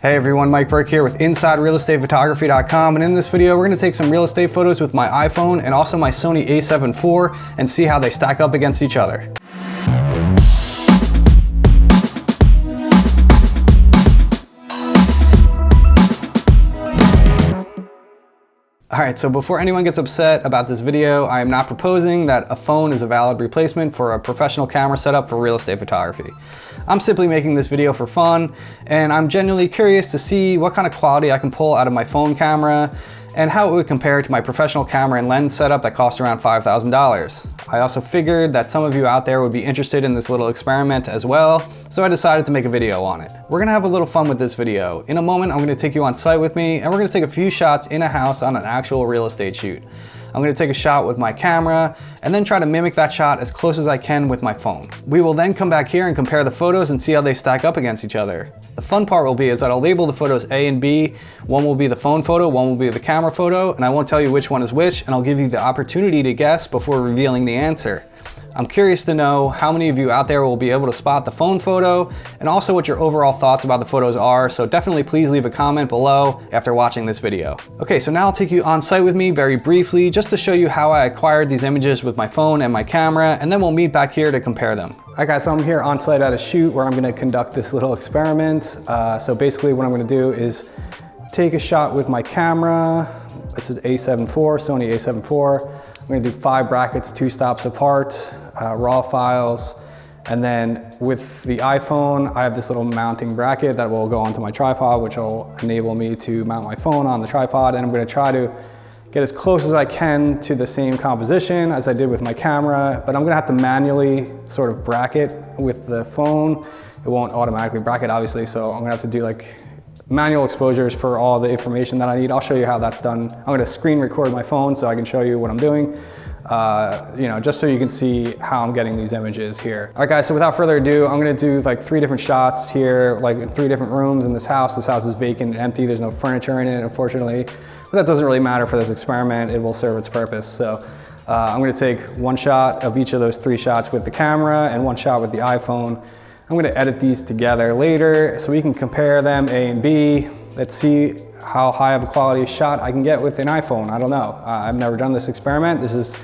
Hey everyone, Mike Burke here with InsideRealEstatePhotography.com, and in this video we're going to take some real estate photos with my iPhone and also my Sony A7IV and see how they stack up against each other. Alright, so before anyone gets upset about this video, I am not proposing that a phone is a valid replacement for a professional camera setup for real estate photography. I'm simply making this video for fun, and I'm genuinely curious to see what kind of quality I can pull out of my phone camera and how it would compare to my professional camera and lens setup that costs around $5,000. I also figured that some of you out there would be interested in this little experiment as well, so I decided to make a video on it. We're gonna have a little fun with this video. In a moment, I'm gonna take you on site with me, and we're gonna take a few shots in a house on an actual real estate shoot. I'm gonna take a shot with my camera and then try to mimic that shot as close as I can with my phone. We will then come back here and compare the photos and see how they stack up against each other. The fun part will be is that I'll label the photos A and B. One will be the phone photo, one will be the camera photo, and I won't tell you which one is which, and I'll give you the opportunity to guess before revealing the answer. I'm curious to know how many of you out there will be able to spot the phone photo and also what your overall thoughts about the photos are, so definitely please leave a comment below after watching this video. Okay, so now I'll take you on site with me very briefly just to show you how I acquired these images with my phone and my camera, and then we'll meet back here to compare them. Alright guys, so I'm here on site at a shoot where I'm going to conduct this little experiment. So basically what I'm going to do is take a shot with my camera. It's an A7IV, Sony A7IV. I'm going to do 5 brackets, 2 stops apart. Raw files, and then with the iPhone I have this little mounting bracket that will go onto my tripod, which will enable me to mount my phone on the tripod, and I'm going to try to get as close as I can to the same composition as I did with my camera, but I'm going to have to manually sort of bracket with the phone. It won't automatically bracket obviously, so I'm going to have to do like manual exposures for all the information that I need. I'll show you how that's done. I'm going to screen record my phone so I can show you what I'm doing. Just so you can see how I'm getting these images here. All right guys, so without further ado, I'm gonna do like 3 different shots here, like in 3 different rooms in this house. This house is vacant and empty. There's no furniture in it, unfortunately, but that doesn't really matter for this experiment. It will serve its purpose. So I'm gonna take 1 shot of each of those 3 shots with the camera and 1 shot with the iPhone. I'm gonna edit these together later so we can compare them, A and B. Let's see how high of a quality shot I can get with an iPhone. I don't know. I've never done this experiment. This is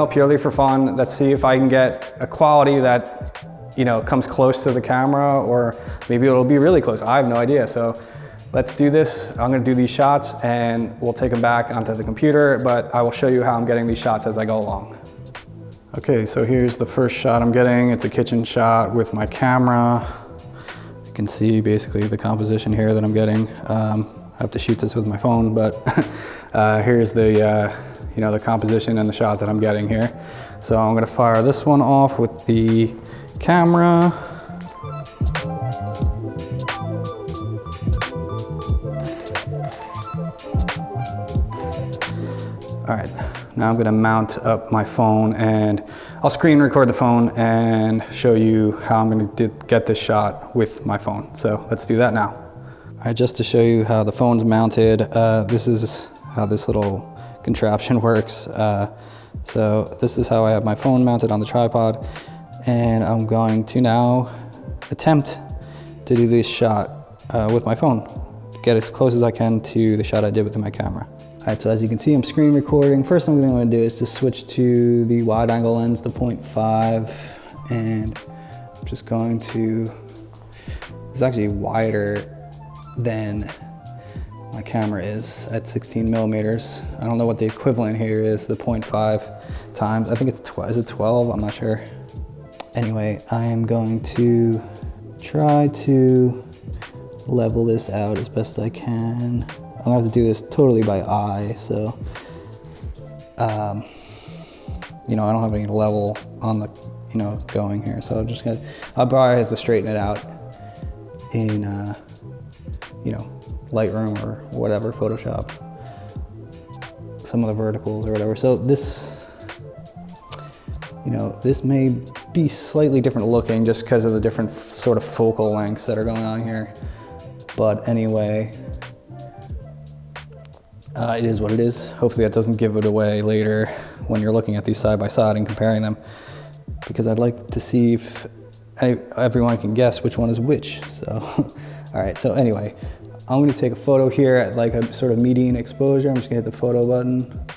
purely for fun. Let's see if I can get a quality that, comes close to the camera, or maybe it'll be really close. I have no idea. So let's do this. I'm gonna do these shots and we'll take them back onto the computer, but I will show you how I'm getting these shots as I go along. Okay, so here's the first shot I'm getting. It's a kitchen shot with my camera. You can see basically the composition here that I'm getting. I have to shoot this with my phone, but here's the the composition and the shot that I'm getting here. So I'm gonna fire this one off with the camera. All right, now I'm gonna mount up my phone and I'll screen record the phone and show you how I'm gonna get this shot with my phone. So let's do that now. All right, just to show you how the phone's mounted, this is how this little contraption works. So this is how I have my phone mounted on the tripod, and I'm going to now attempt to do this shot with my phone, get as close as I can to the shot I did with my camera. All right, so as you can see, I'm screen recording. First thing I'm going to do is just switch to the wide angle lens, the 0.5, and I'm just going to, it's actually wider than my camera is at 16 millimeters. I don't know what the equivalent here is, the 0.5 times. I think it's is it 12? I'm not sure. Anyway, I am going to try to level this out as best I can. I'm gonna have to do this totally by eye, so I don't have any level on the going here, so I'll probably have to straighten it out in Lightroom or whatever, Photoshop, some of the verticals or whatever. So this, this may be slightly different looking just because of the different sort of focal lengths that are going on here. But anyway, it is what it is. Hopefully that doesn't give it away later when you're looking at these side by side and comparing them, because I'd like to see if everyone can guess which one is which. So, all right, so anyway, I'm gonna take a photo here at like a sort of median exposure. I'm just gonna hit the photo button.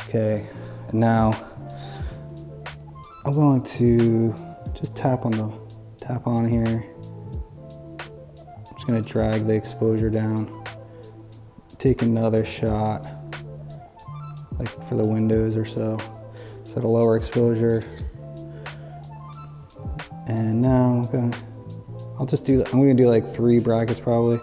Okay, and now I'm going to just tap on here. I'm just gonna drag the exposure down. Take another shot, like for the windows or so. Set a lower exposure. And now I'm gonna do like 3 brackets probably.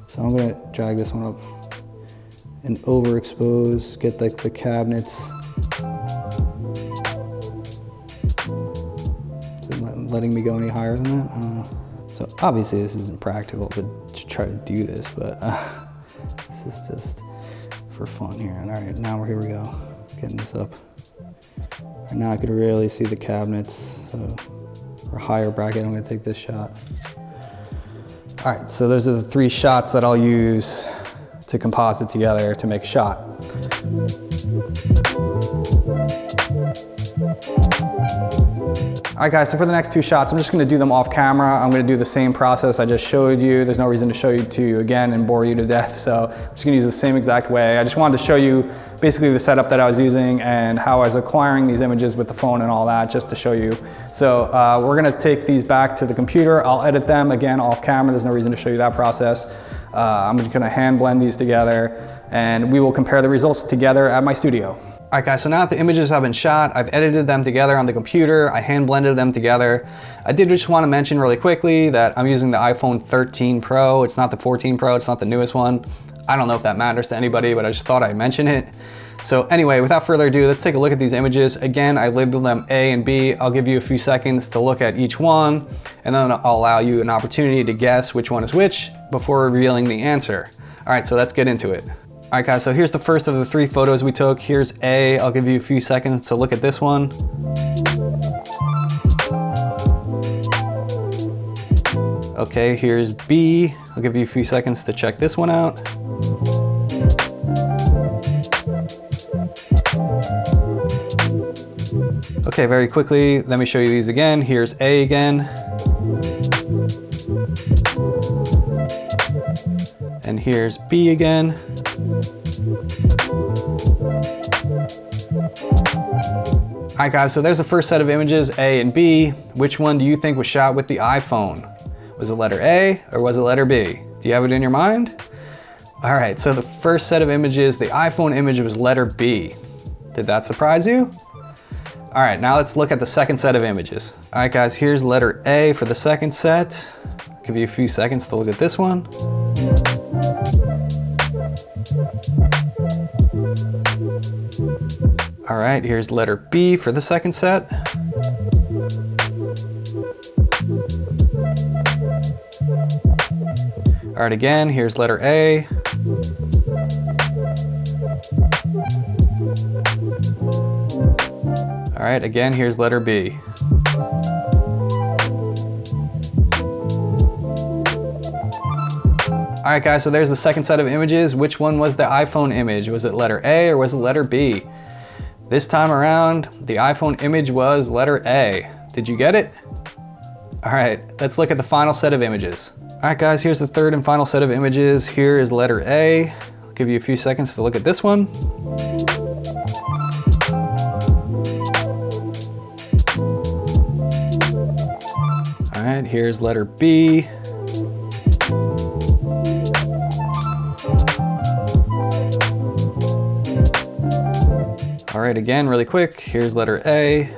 So I'm gonna drag this one up and overexpose, get like the cabinets. Is it letting me go any higher than that? I don't know. So obviously this isn't practical to try to do this, but this is just for fun here. And all right, now here we go, getting this up. Right now I could really see the cabinets. So for a higher bracket, I'm gonna take this shot. All right, so those are the 3 shots that I'll use to composite together to make a shot. All right guys, so for the next 2 shots, I'm just gonna do them off camera. I'm gonna do the same process I just showed you. There's no reason to show you to you again and bore you to death. So I'm just gonna use the same exact way. I just wanted to show you basically the setup that I was using and how I was acquiring these images with the phone and all that, just to show you. So we're gonna take these back to the computer. I'll edit them again off camera. There's no reason to show you that process. I'm just gonna hand blend these together and we will compare the results together at my studio. All right guys, so now that the images have been shot, I've edited them together on the computer, I hand blended them together. I did just want to mention really quickly that I'm using the iPhone 13 Pro. It's not the 14 Pro, it's not the newest one. I don't know if that matters to anybody, but I just thought I'd mention it. So anyway, without further ado, let's take a look at these images. Again, I labeled them A and B. I'll give you a few seconds to look at each one, and then I'll allow you an opportunity to guess which one is which before revealing the answer. All right, so let's get into it. All right guys, so here's the first of the 3 photos we took. Here's A. I'll give you a few seconds to look at this one. Okay, here's B. I'll give you a few seconds to check this one out. Okay, very quickly, let me show you these again. Here's A again. And here's B again. All right guys, so there's the first set of images, A and B. Which one do you think was shot with the iPhone? Was it letter A or was it letter B? Do you have it in your mind? All right, so the first set of images, the iPhone image was letter B. Did that surprise you? All right, now let's look at the second set of images. All right guys, here's letter A for the second set. I'll give you a few seconds to look at this one. All right, here's letter B for the second set. All right, again, here's letter A. All right, again, here's letter B. All right, guys, so there's the second set of images. Which one was the iPhone image? Was it letter A or was it letter B? This time around, the iPhone image was letter A. Did you get it? All right, let's look at the final set of images. All right, guys, here's the third and final set of images. Here is letter A. I'll give you a few seconds to look at this one. All right, here's letter B. All right, again, really quick, here's letter A.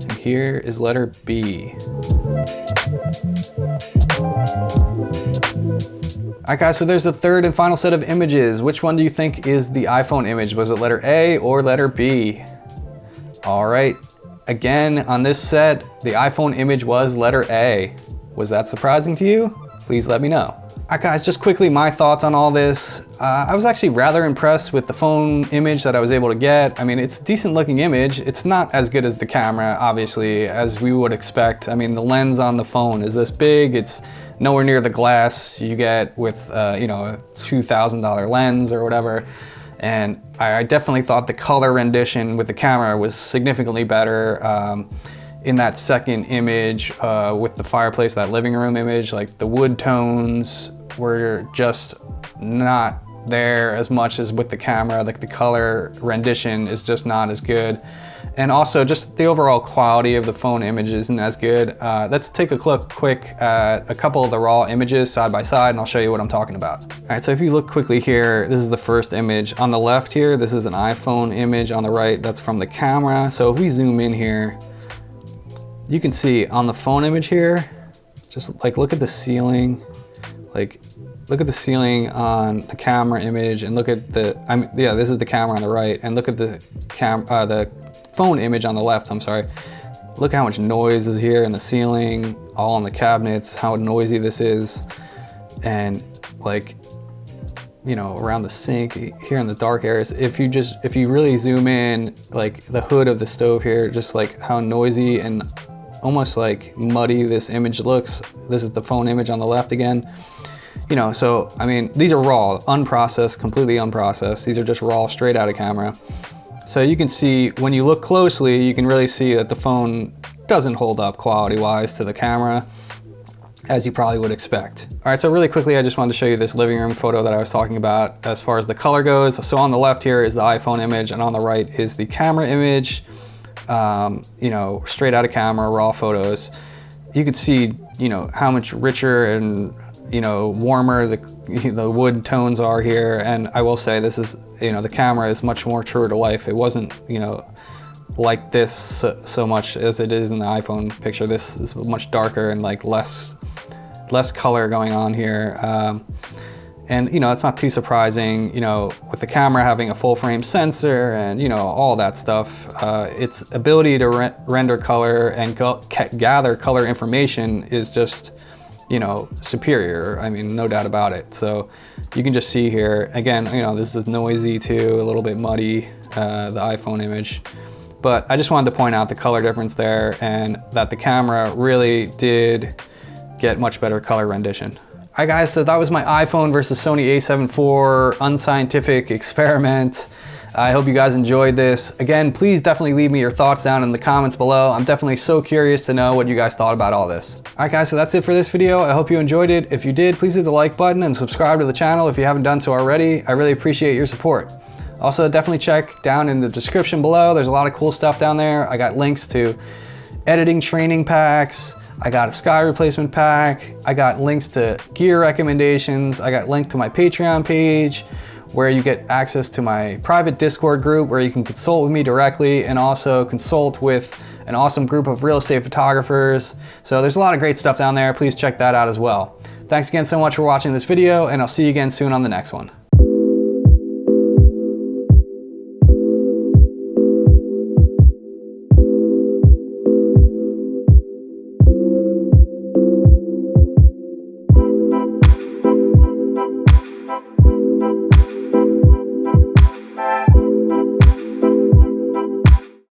And here is letter B. All right, guys, so there's the third and final set of images. Which one do you think is the iPhone image? Was it letter A or letter B? All right, again, on this set, the iPhone image was letter A. Was that surprising to you? Please let me know. All right, guys, just quickly, my thoughts on all this. I was actually rather impressed with the phone image that I was able to get. I mean, it's a decent looking image. It's not as good as the camera, obviously, as we would expect. I mean, the lens on the phone is this big. It's nowhere near the glass you get with, you know, a $2,000 lens or whatever. And I definitely thought the color rendition with the camera was significantly better. in that second image with the fireplace, that living room image, like the wood tones were just not there as much as with the camera. Like the color rendition is just not as good. And also just the overall quality of the phone image isn't as good. Let's take a look quick at a couple of the raw images side by side and I'll show you what I'm talking about. All right, so if you look quickly here, this is the first image. On the left here, this is an iPhone image. On the right, that's from the camera. So if we zoom in here, you can see on the phone image here, just like look at the ceiling, like look at the ceiling on the camera image and look at the, yeah, this is the camera on the right, and look at the phone image on the left, I'm sorry. Look how much noise is here in the ceiling, all on the cabinets, how noisy this is. And like, you know, around the sink, here in the dark areas, if you really zoom in, like the hood of the stove here, just like how noisy and almost like muddy this image looks. This is the phone image on the left again. You know, so, I mean, these are raw, unprocessed, completely unprocessed. These are just raw, straight out of camera. So you can see, when you look closely, you can really see that the phone doesn't hold up quality-wise to the camera, as you probably would expect. All right, so really quickly, I just wanted to show you this living room photo that I was talking about as far as the color goes. So on the left here is the iPhone image, and on the right is the camera image. You know, straight out of camera, raw photos. You could see, you know, how much richer and, you know, warmer the wood tones are here. And I will say this is, you know, the camera is much more true to life. It wasn't, you know, like this so much as it is in the iPhone picture. This is much darker and like less color going on here. And, you know, it's not too surprising, you know, with the camera having a full frame sensor and, you know, all that stuff, its ability to render color and gather color information is just, you know, superior. I mean, no doubt about it. So you can just see here, again, you know, this is noisy too, a little bit muddy, the iPhone image. But I just wanted to point out the color difference there and that the camera really did get much better color rendition. All right guys, so that was my iPhone versus Sony A7IV unscientific experiment. I hope you guys enjoyed this. Again, please definitely leave me your thoughts down in the comments below. I'm definitely so curious to know what you guys thought about all this. All right guys, so that's it for this video. I hope you enjoyed it. If you did, please hit the like button and subscribe to the channel if you haven't done so already. I really appreciate your support. Also, definitely check down in the description below. There's a lot of cool stuff down there. I got links to editing training packs. I got a sky replacement pack. I got links to gear recommendations. I got linked to my Patreon page where you get access to my private Discord group where you can consult with me directly and also consult with an awesome group of real estate photographers. So there's a lot of great stuff down there. Please check that out as well. Thanks again so much for watching this video, and I'll see you again soon on the next one.